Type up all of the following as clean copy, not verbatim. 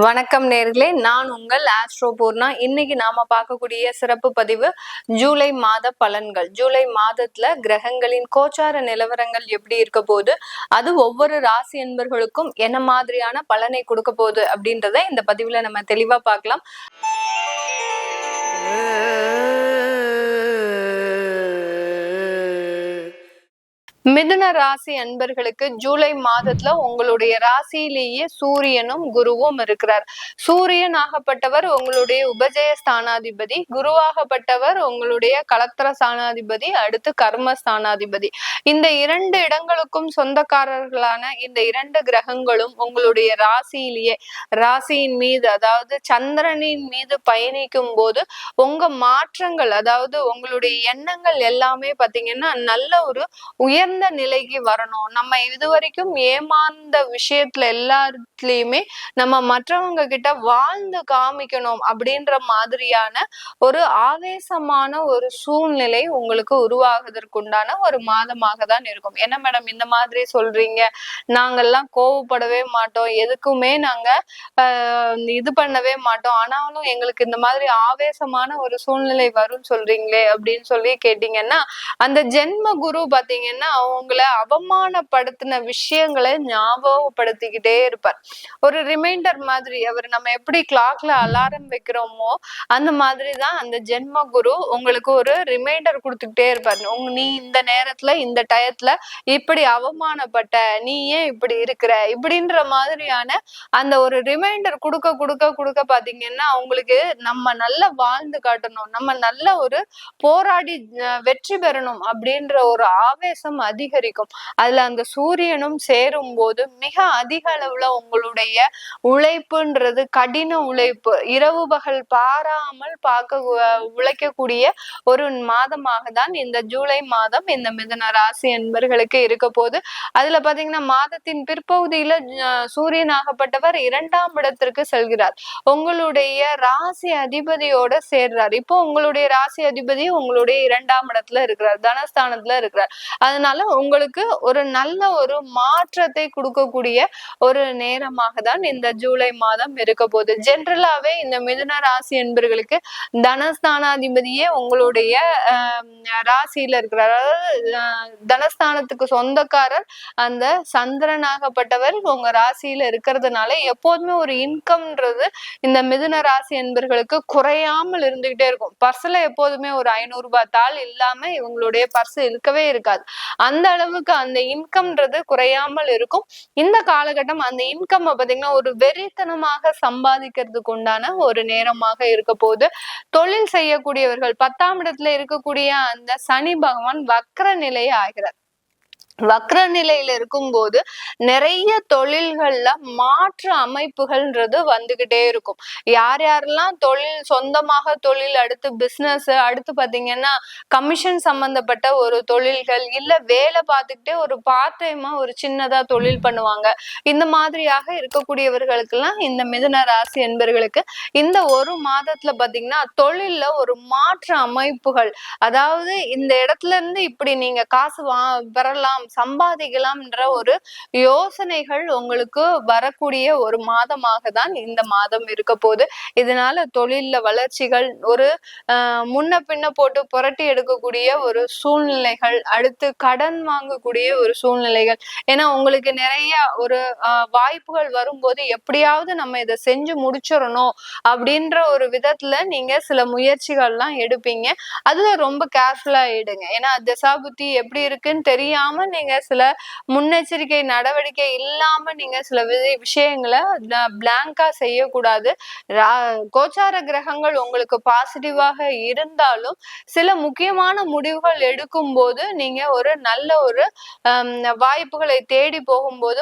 வணக்கம் நேர்களே, நான் உங்கள் ஆஸ்ட்ரோ பூர்ணா. இன்னைக்கு நாம பார்க்கக்கூடிய சிறப்பு பதிவு ஜூலை மாத பலன்கள். ஜூலை மாதத்துல கிரகங்களின் கோச்சார நிலவரங்கள் எப்படி இருக்க போகுது, அது ஒவ்வொரு ராசி என்பர்களுக்கும் என்ன மாதிரியான பலனை கொடுக்க போகுது அப்படின்றத இந்த பதிவுல நம்ம தெளிவா பார்க்கலாம். மிதுன ராசி அன்பர்களுக்கு ஜூலை மாதத்துல உங்களுடைய ராசியிலேயே சூரியனும் குருவும் இருக்கிறார். சூரியன் ஆகப்பட்டவர் உங்களுடைய உபஜய ஸ்தானாதிபதி, குருவாகப்பட்டவர் உங்களுடைய கலத்திர ஸ்தானாதிபதி, அடுத்து கர்ம ஸ்தானாதிபதி. இந்த இரண்டு இடங்களுக்கும் சொந்தக்காரர்களான இந்த இரண்டு கிரகங்களும் உங்களுடைய ராசியின் மீது, அதாவது சந்திரனின் மீது பயணிக்கும் போது உங்க மாற்றங்கள், அதாவது உங்களுடைய எண்ணங்கள் எல்லாமே பாத்தீங்கன்னா நல்ல ஒரு உயர்ந்த நிலைக்கு வரணும். நம்ம இதுவரைக்கும் ஏமாந்த விஷயத்துல எல்லாத்துலயுமே நம்ம மற்றவங்க கிட்ட வாழ்ந்து காமிக்கணும் அப்படின்ற மாதிரியான ஒரு ஆவேசமான ஒரு சூழ்நிலை உங்களுக்கு உருவாகுவதற்குண்டான ஒரு மாதமாக தான் இருக்கும். என்ன மேடம் இந்த மாதிரி சொல்றீங்க, நாங்கெல்லாம் கோவப்படவே மாட்டோம், எதுக்குமே நாங்க இது பண்ணவே மாட்டோம், ஆனாலும் எங்களுக்கு இந்த மாதிரி ஆவேசமான ஒரு சூழ்நிலை வரும்னு சொல்றீங்களே அப்படின்னு சொல்லி கேட்டீங்கன்னா, அந்த ஜென்ம குரு பாத்தீங்கன்னா அவங்களை அவமானப்படுத்தின விஷயங்களை ஞாபகப்படுத்திக்கிட்டே இருப்பார். ஒரு ரிமைண்டர் மாதிரி. அவர் நம்ம எப்படி கிளாக்ல அலாரம் வைக்கிறோமோ அந்த மாதிரிதான் அந்த ஜென்ம குரு உங்களுக்கு ஒரு ரிமைண்டர் கொடுத்துக்கிட்டே இருப்பார். நீ இந்த நேரத்துல இந்த டயத்துல இப்படி அவமானப்பட்ட, நீ ஏன் இப்படி இருக்கிற, இப்படின்ற மாதிரியான அந்த ஒரு ரிமைண்டர் கொடுக்க கொடுக்க கொடுக்க பாத்தீங்கன்னா அவங்களுக்கு நம்ம நல்லா வாழ்ந்து காட்டணும், நம்ம நல்ல ஒரு போராடி வெற்றி பெறணும் அப்படின்ற ஒரு ஆவேசம் அதிகரிக்கும். அதுல அந்த சூரியனும் சேரும் போது மிக அதிக அளவுல உங்களுடைய உழைப்புன்றது, கடின உழைப்பு, இரவு பகல் பாராமல் உழைக்கக்கூடிய ஒரு மாதமாக தான் இந்த ஜூலை மாதம் இந்த மிதுன ராசி என்பர்களுக்கு இருக்க போது. அதுல பாத்தீங்கன்னா மாதத்தின் பிற்பகுதியில சூரியன் ஆகப்பட்டவர் 2ஆம் இடத்திற்கு செல்கிறார். உங்களுடைய ராசி அதிபதியோட சேர்றார். இப்போ உங்களுடைய ராசி அதிபதி உங்களுடைய 2ஆம் இடத்துல இருக்கிறார், தனஸ்தானத்துல இருக்கிறார். அதனால உங்களுக்கு ஒரு நல்ல ஒரு மாற்றத்தை கொடுக்கக்கூடிய ஒரு நேரமாக தான் இந்த ஜூலை மாதம் இருக்க போகுது. ஜென்ரலாவே இந்த மிதுன ராசி என்பர்களுக்கு தனஸ்தானாதிபதியே உங்களுடைய ராசியில இருக்கிறார். அதாவது தனஸ்தானத்துக்கு சொந்தக்காரர் அந்த சந்திரனாகப்பட்டவர் உங்க ராசியில இருக்கிறதுனால எப்போதுமே ஒரு இன்கம்ன்றது இந்த மிதுன ராசி என்பர்களுக்கு குறையாமல் இருந்துகிட்டே இருக்கும். பர்ஸ்ல எப்போதுமே ஒரு 500 ரூபாய் தாள் இல்லாம இவங்களுடைய பர்ஸ் இருக்கவே இருக்காது. அந்த அளவுக்கு அந்த இன்கம்ன்றது குறையாமல் இருக்கும். இந்த காலகட்டம் அந்த இன்கம் பாத்தீங்கன்னா ஒரு வெறித்தனமாக சம்பாதிக்கிறதுக்கு உண்டான ஒரு நேரமாக இருக்க போது. தொழில் செய்யக்கூடியவர்கள் 10ஆம் இடத்துல இருக்கக்கூடிய அந்த சனி பகவான் வக்ர நிலையை ஆகிறார். வக்ர நிலையில இருக்கும்போது நிறைய தொழில்கள்ல மாற்று அமைப்புகள்ன்றது வந்துகிட்டே இருக்கும். யாரெல்லாம் தொழில் சொந்தமாக தொழில், அடுத்து பிசினஸ், அடுத்து பாத்தீங்கன்னா கமிஷன் சம்பந்தப்பட்ட ஒரு தொழில்கள், இல்ல வேலை பார்த்துக்கிட்டே ஒரு பார்ட் டைமா ஒரு சின்னதா தொழில் பண்ணுவாங்க. இந்த மாதிரியாக இருக்கக்கூடியவர்களுக்கு எல்லாம் இந்த மிதுன ராசி என்பர்களுக்கு இந்த ஒரு மாதத்துல பாத்தீங்கன்னா தொழில்ல ஒரு மாற்று அமைப்புகள், அதாவது இந்த இடத்துல இருந்து இப்படி நீங்க காசு பெறலாம், சம்பாதிக்கலாம்ன்ற ஒரு யோசனைகள் உங்களுக்கு வரக்கூடிய ஒரு மாதமாக தான் இந்த மாதம் இருக்க போது. இதனால தொழில்ல வளர்ச்சிகள், ஒரு முன்ன பின்ன போட்டு புரட்டி எடுக்கக்கூடிய ஒரு சூழ்நிலைகள், அடுத்து கடன் வாங்கக்கூடிய ஒரு சூழ்நிலைகள். ஏன்னா உங்களுக்கு நிறைய ஒரு வாய்ப்புகள் வரும்போது எப்படியாவது நம்ம இதை செஞ்சு முடிச்சிடணும் அப்படின்ற ஒரு விதத்துல நீங்க சில முயற்சிகள்லாம் எடுப்பீங்க. அதுல ரொம்ப கேர்ஃபுல்லா ஆயிடுங்க. ஏன்னா தசாபுத்தி எப்படி இருக்குன்னு தெரியாம நீங்க சில முன்னெச்சரிக்கை நடவடிக்கை இல்லாம நீங்க சில விஷயங்களை பிளாங்கா செய்யக்கூடாது. கோச்சார கிரகங்கள் உங்களுக்கு பாசிட்டிவாக இருந்தாலும் சில முக்கியமான முடிவுகள் எடுக்கும் போது நீங்க ஒரு நல்ல ஒரு வாய்ப்புகளை தேடி போகும்போது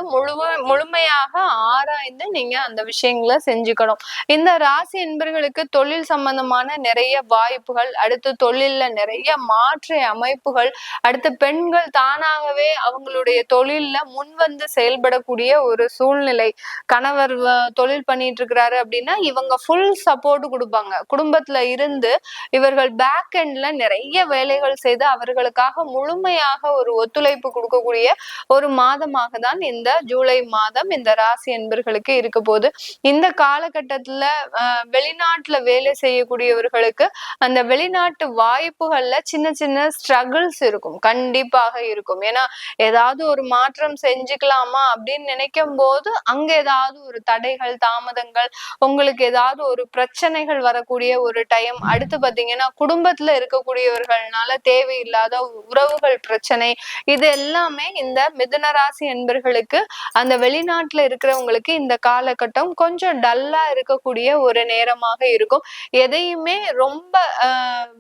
முழுமையாக ஆராய்ந்து நீங்க அந்த விஷயங்களை செஞ்சுக்கணும். இந்த ராசி என்பர்களுக்கு தொழில் சம்பந்தமான நிறைய வாய்ப்புகள், அடுத்து தொழில்ல நிறைய மாற்று அமைப்புகள், அடுத்து பெண்கள் தானாகவே இயல்பாவே அவங்களுடைய தொழில்ல முன் வந்து செயல்படக்கூடிய ஒரு சூழ்நிலை. கணவர் தொழில் பண்ணிட்டு இருக்கிறாரு அப்படின்னா இவங்க ஃபுல் சப்போர்ட் கொடுப்பாங்க. குடும்பத்துல இருந்து இவர்கள் பேக் எண்ட்ல நிறைய வேலைகள் செய்து அவர்களுக்காக முழுமையாக ஒரு ஒத்துழைப்பு கொடுக்கக்கூடிய ஒரு மாதமாக தான் இந்த ஜூலை மாதம் இந்த ராசி என்பர்களுக்கு இருக்க போது. இந்த காலகட்டத்துல வெளிநாட்டுல வேலை செய்யக்கூடியவர்களுக்கு அந்த வெளிநாட்டு வாய்ப்புகள்ல சின்ன சின்ன ஸ்ட்ரகிள்ஸ் இருக்கும், கண்டிப்பாக இருக்கும். ஏன்னா ஏதாவது ஒரு மாற்றம் செஞ்சுக்கலாமா அப்படின்னு நினைக்கும் போது அங்க ஏதாவது ஒரு தடைகள் தாமதங்கள், உங்களுக்கு ஏதாவது ஒரு பிரச்சனைகள் வரக்கூடிய ஒரு டைம். அடுத்து பாத்தீங்கன்னா குடும்பத்துல இருக்கக்கூடியவர்கள்னால தேவையில்லாத உறவுகள் பிரச்சனை, இது எல்லாமே இந்த மிதுன ராசி என்பர்களுக்கு அந்த வெளிநாட்டுல இருக்கிறவங்களுக்கு இந்த காலகட்டம் கொஞ்சம் டல்லா இருக்கக்கூடிய ஒரு நேரமாக இருக்கும். எதையுமே ரொம்ப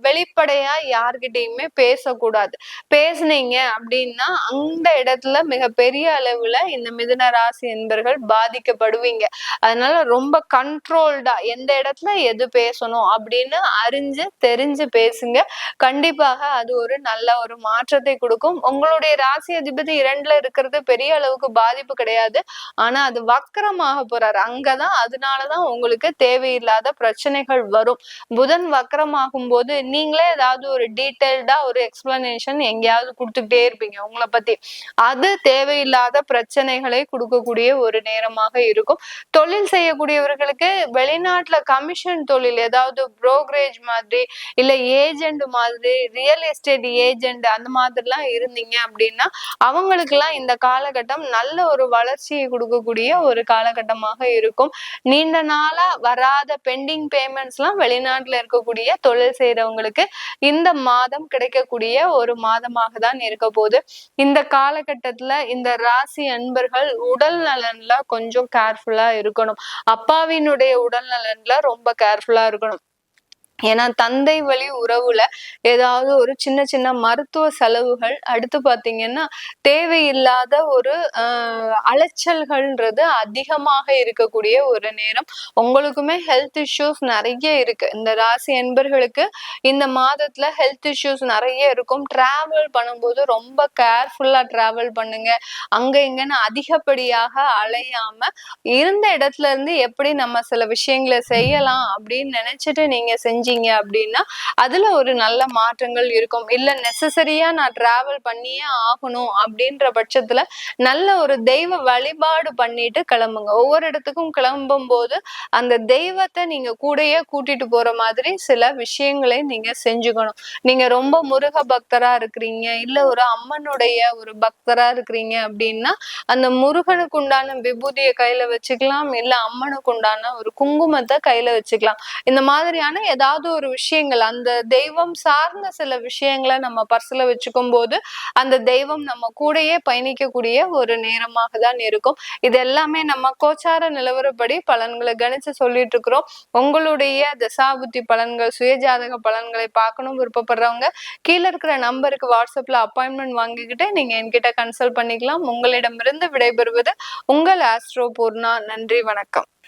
வெளிப்படையா யார்கிட்டயுமே பேசக்கூடாது. பேசுனீங்க அப்படின்னா அந்த இடத்துல மிகப்பெரிய அளவுல இந்த மிதுன ராசி என்பர்கள் பாதிக்கப்படுவீங்க. அதனால ரொம்ப கண்ட்ரோல்டா எந்த இடத்துல எது பேசணும் அப்படின்னு அறிஞ்சு தெரிஞ்சு பேசுங்க. கண்டிப்பாக அது ஒரு நல்ல ஒரு மாற்றத்தை கொடுக்கும். உங்களுடைய ராசி அதிபதி 2ல இருக்கிறது பெரிய அளவுக்கு பாதிப்பு கிடையாது. ஆனா அது வக்கரமாக போறாரு அங்கதான். அதனாலதான் உங்களுக்கு தேவையில்லாத பிரச்சனைகள் வரும். புதன் வக்கரமாகும் போது நீங்களே ஏதாவது ஒரு டீட்டெயில்டா ஒரு எக்ஸ்பிளனேஷன் எங்கேயாவது கொடுத்துக்கிட்டே இருப்பீங்க உங்களை பத்தி. அது தேவையில்லாத பிரச்சனைகளை கொடுக்கக்கூடிய ஒரு நேரமாக இருக்கும். தொழில் செய்யக்கூடியவர்களுக்கு வெளிநாட்டுல கமிஷன் தொழில், ஏதாவது புரோக்கரேஜ் மாதிரி இல்ல ஏஜென்ட் மாதிரி, ரியல் எஸ்டேட் ஏஜென்ட் அந்த மாதிரிலாம் இருந்தீங்க அப்படின்னா அவங்களுக்கு எல்லாம் இந்த காலகட்டம் நல்ல ஒரு வளர்ச்சியை கொடுக்கக்கூடிய ஒரு காலகட்டமாக இருக்கும். நீண்ட நாளா வராத பெண்டிங் பேமெண்ட்ஸ் எல்லாம் வெளிநாட்டுல இருக்கக்கூடிய தொழில் செய்யறவங்களுக்கு இந்த மாதம் கிடைக்கக்கூடிய ஒரு மாதமாக தான் இருக்க போகுது. இந்த காலகட்டத்துல இந்த ராசி அன்பர்கள் உடல் நலன்ல கொஞ்சம் கேர்ஃபுல்லா இருக்கணும். அப்பாவினுடைய உடல் நலன்ல ரொம்ப கேர்ஃபுல்லா இருக்கணும். ஏன்னா தந்தை வழி உறவுல ஏதாவது ஒரு சின்ன சின்ன மருத்துவ செலவுகள், அடுத்து பாத்தீங்கன்னா தேவையில்லாத ஒரு அலைச்சல்கள்ன்றது அதிகமாக இருக்கக்கூடிய ஒரு நேரம். உங்களுக்குமே ஹெல்த் இஷ்யூஸ் நிறைய இருக்கு. இந்த ராசி என்பர்களுக்கு இந்த மாதத்துல ஹெல்த் இஷ்யூஸ் நிறைய இருக்கும். டிராவல் பண்ணும்போது ரொம்ப கேர்ஃபுல்லா டிராவல் பண்ணுங்க. அங்க இங்கன்னு அதிகப்படியாக அலையாம இருந்த இடத்துல இருந்து எப்படி நம்ம சில விஷயங்களை செய்யலாம் அப்படின்னு நினைச்சிட்டு நீங்க செஞ்சீங்க அப்படின்னா அதுல ஒரு நல்ல மாற்றங்கள் இருக்கும். இல்ல நெசசரியா நான் டிராவல் பண்ணியே ஆகணும் அப்படின்ற பட்சத்துல நல்ல ஒரு தெய்வ வழிபாடு பண்ணிட்டு கிளம்புங்க. ஒவ்வொரு இடத்துக்கும் கிளம்பும் போது அந்த தெய்வத்தை நீங்க கூடயே கூட்டிட்டு போற மாதிரி சில விஷயங்களை நீங்க செஞ்சுக்கணும். நீங்க ரொம்ப முருக பக்தரா இருக்கிறீங்க, இல்ல ஒரு அம்மனுடைய ஒரு பக்தரா இருக்கிறீங்க அப்படின்னா அந்த முருகனுக்கு உண்டான விபூதியை கையில வச்சுக்கலாம், இல்ல அம்மனுக்கு உண்டான ஒரு குங்குமத்தை கையில வச்சுக்கலாம். இந்த மாதிரியான ஏதாவது ஒரு விஷயங்கள், அந்த தெய்வம் சார்ந்த சில விஷயங்களை நம்ம பர்ஸ்ல வச்சுக்கும் போது அந்த தெய்வம் நம்ம கூடயே பயணிக்கக்கூடிய ஒரு நேரமாக தான் இருக்கும். இது எல்லாமே நம்ம கோச்சார நிலவரப்படி பலன்களை கணிச்சு சொல்லிட்டு இருக்கிறோம். உங்களுடைய தசாபுத்தி பலன்கள், சுயஜாதக பலன்களை பார்க்கணும் விருப்பப்படுறவங்க கீழே இருக்கிற நம்பருக்கு வாட்ஸ்அப்ல அப்பாயின்மெண்ட் வாங்கிக்கிட்டு நீங்க என்கிட்ட கன்சல்ட் பண்ணிக்கலாம். உங்களிடமிருந்து விடைபெறுவது உங்கள் ஆஸ்ட்ரோ பூர்ணா. நன்றி, வணக்கம்.